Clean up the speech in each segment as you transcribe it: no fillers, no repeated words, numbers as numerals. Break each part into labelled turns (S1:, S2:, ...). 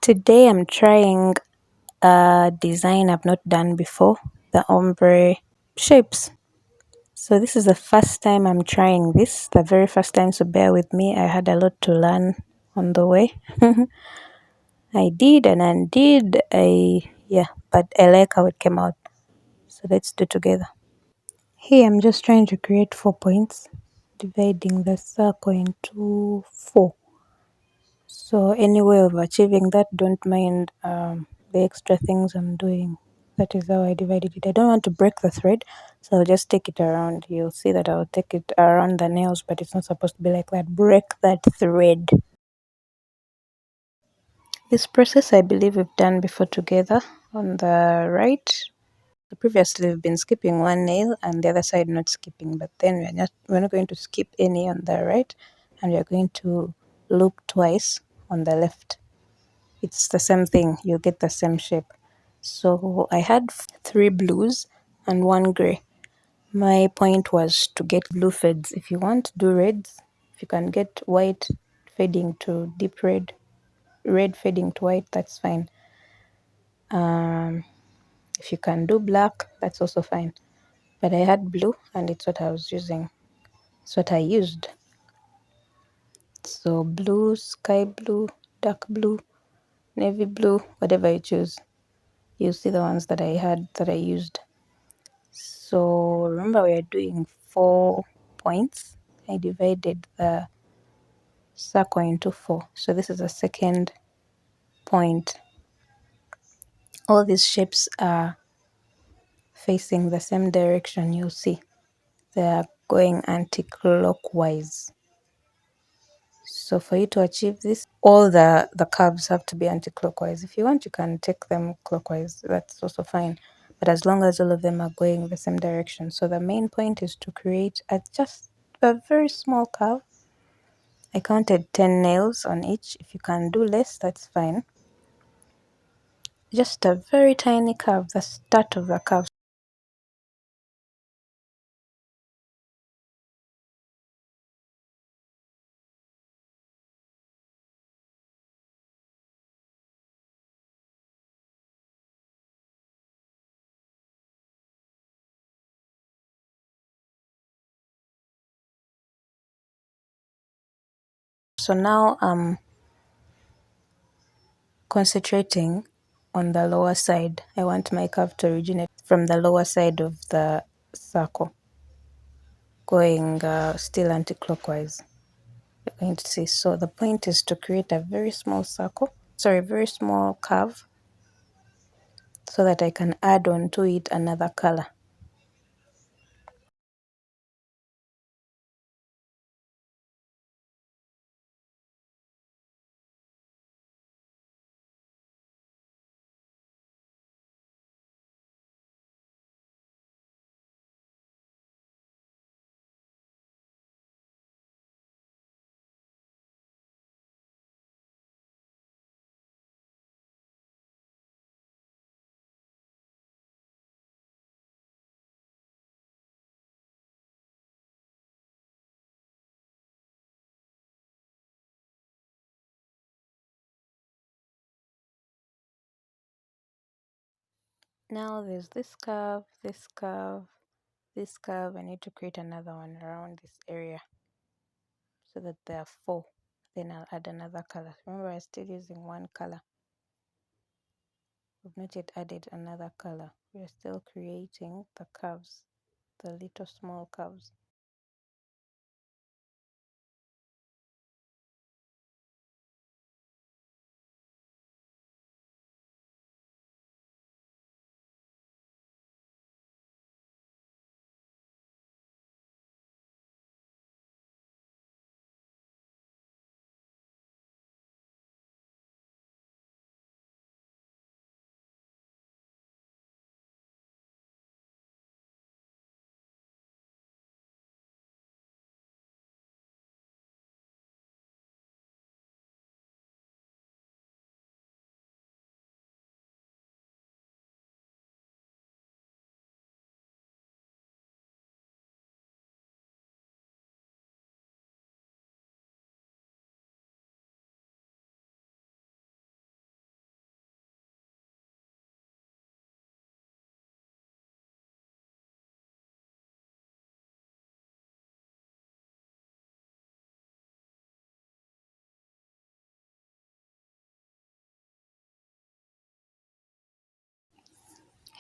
S1: Today I'm trying a design I've not done before, the ombre shapes. So this is the first time I'm trying this, the very first time, so bear with me. I had a lot to learn on the way. I did and undid. But I like how it came out. So let's do together. Here I'm just trying to create 4 points, dividing the circle into four. So any way of achieving that, don't mind the extra things I'm doing. That is how I divided it. I don't want to break the thread, so I'll just take it around. You'll see that I'll take it around the nails, but it's not supposed to be like that. Break that thread. This process I believe we've done before together on the right. Previously we've been skipping one nail and the other side not skipping, but then we're not going to skip any on the right, and we're going to loop twice on the left. It's the same thing, you get the same shape. So I had 3 blues and 1 gray. My point was to get blue fades. If you want to do reds, if you can get white fading to deep red, red fading to white, that's fine. If you can do black, that's also fine. But I had blue and it's what I was using. It's what I used. So blue, sky blue, dark blue, navy blue, whatever you choose. You see the ones that I had that I used. So remember we are doing 4 points. I divided the circle into 4. So this is the second point. All these shapes are facing the same direction, you'll see. They are going anti-clockwise. So for you to achieve this, all the curves have to be anti-clockwise. If you want, you can take them clockwise. That's also fine. But as long as all of them are going the same direction. So the main point is to create just a very small curve. I counted 10 nails on each. If you can do less, that's fine. Just a very tiny curve, the start of the curve. So now I'm concentrating on the lower side. I want my curve to originate from the lower side of the circle, going still anti-clockwise. You're going to see. So the point is to create a very small very small curve, so that I can add on to it another color. Now there's this curve, this curve, this curve. I need to create another one around this area so that there are 4. Then I'll add another color. Remember, I'm still using one color. We've not yet added another color. We're still creating the curves, the little small curves.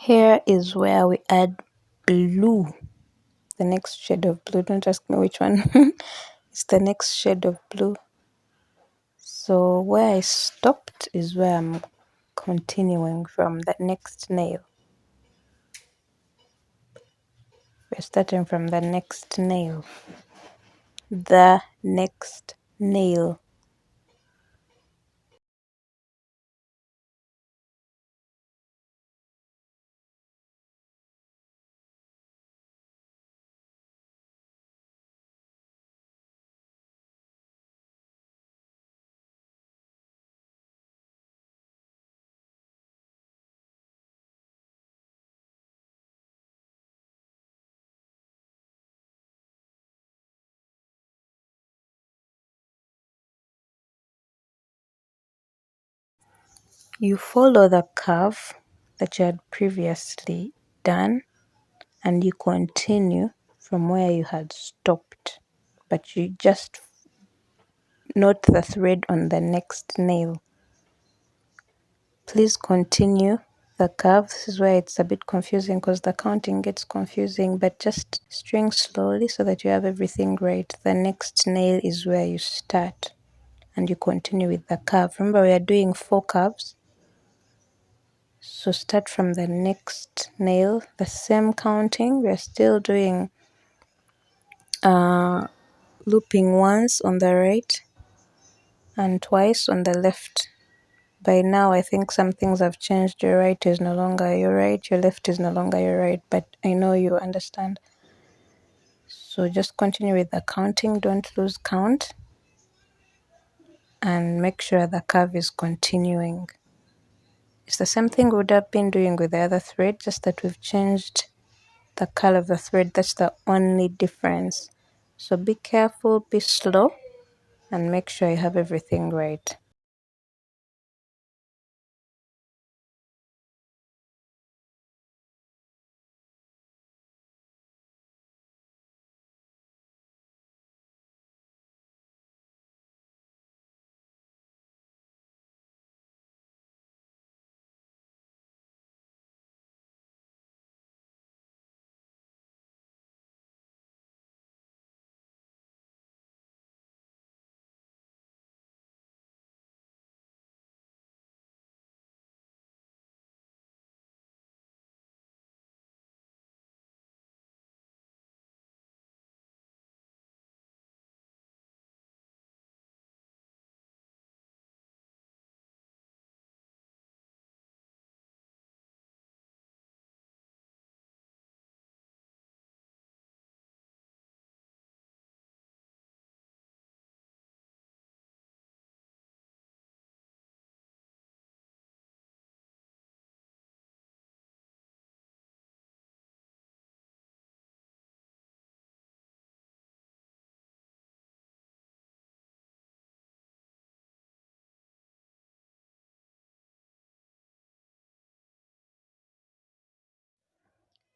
S1: Here is where we add blue, the next shade of blue. Don't ask me which one. It's the next shade of blue. So where I stopped is where I'm continuing from, that next nail. We're starting from the next nail. The next nail. You follow the curve that you had previously done and you continue from where you had stopped, but you just note the thread on the next nail. Please continue the curve. This is where it's a bit confusing because the counting gets confusing, but just string slowly so that you have everything right. The next nail is where you start and you continue with the curve. Remember, we are doing 4 curves. So start from the next nail, the same counting. We're still doing looping once on the right and twice on the left. By now, I think some things have changed. Your right is no longer your right, your left is no longer your right, but I know you understand. So just continue with the counting, don't lose count, and make sure the curve is continuing. It's the same thing we would have been doing with the other thread, just that we've changed the color of the thread. That's the only difference. So be careful, be slow, and make sure you have everything right.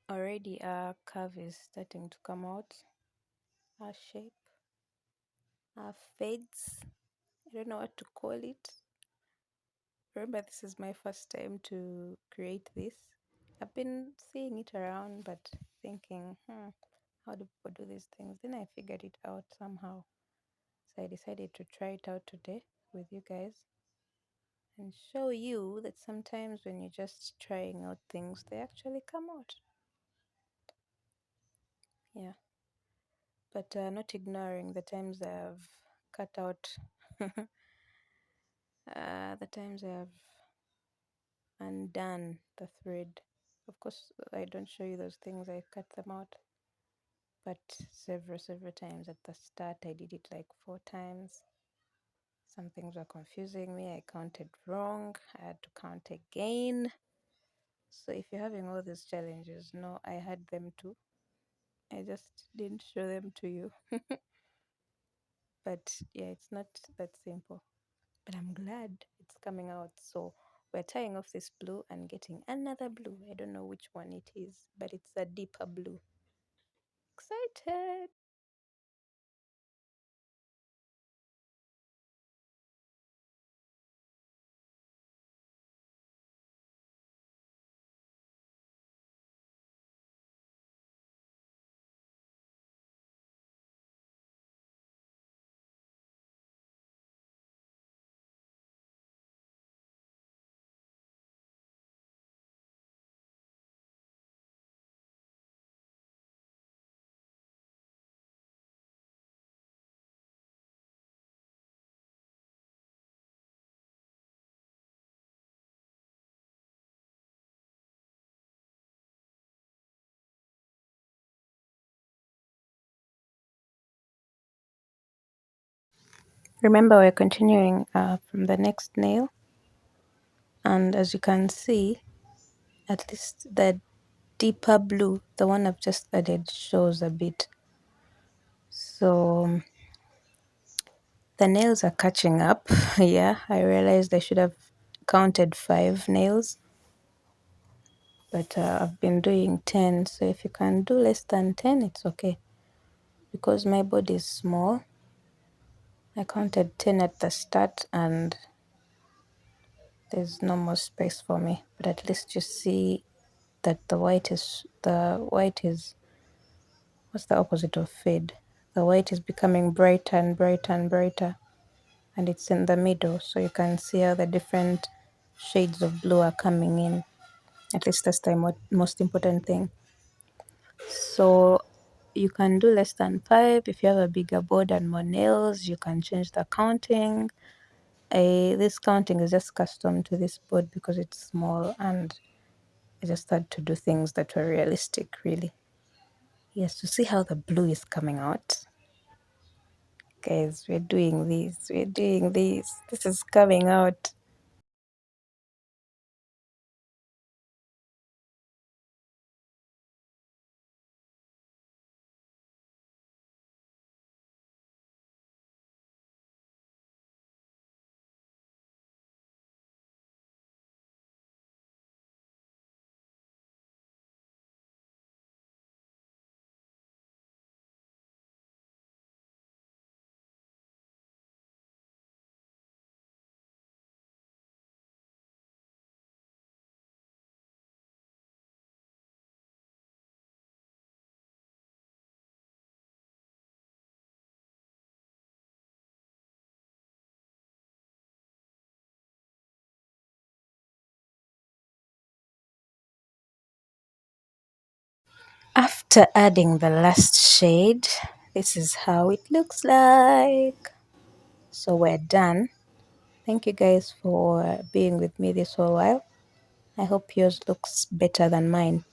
S1: Already our curve is starting to come out, our shape, our fades. I don't know what to call it. Remember, this is my first time to create this. I've been seeing it around, but thinking, how do people do these things? Then I figured it out somehow. So I decided to try it out today with you guys and show you that sometimes when you're just trying out things, they actually come out. Yeah, but not ignoring the times I've cut out, the times I've undone the thread. Of course, I don't show you those things, I cut them out. But several times at the start, I did it like 4 times. Some things were confusing me. I counted wrong. I had to count again. So if you're having all these challenges, no, I had them too. I just didn't show them to you. But yeah, it's not that simple. But I'm glad it's coming out. So we're tying off this blue and getting another blue. I don't know which one it is, but it's a deeper blue. Excited! Remember, we're continuing from the next nail, and as you can see, at least the deeper blue, the one I've just added, shows a bit. So the nails are catching up. Yeah, I realized I should have counted 5 nails, but I've been doing 10. So if you can do less than 10, it's okay. Because my body is small, I counted 10 at the start and there's no more space for me. But at least you see that the white is what's the opposite of fade? The white is becoming brighter and brighter and brighter, and it's in the middle, so you can see how the different shades of blue are coming in. At least that's the most important thing. So you can do less than 5. If you have a bigger board and more nails, you can change the counting. This counting is just custom to this board because it's small, and I just had to do things that were realistic, really. Yes, to see how the blue is coming out. Guys, we're doing this. We're doing this. This is coming out. After adding the last shade, this is how it looks like. So we're done. Thank you guys for being with me this whole while. I hope yours looks better than mine.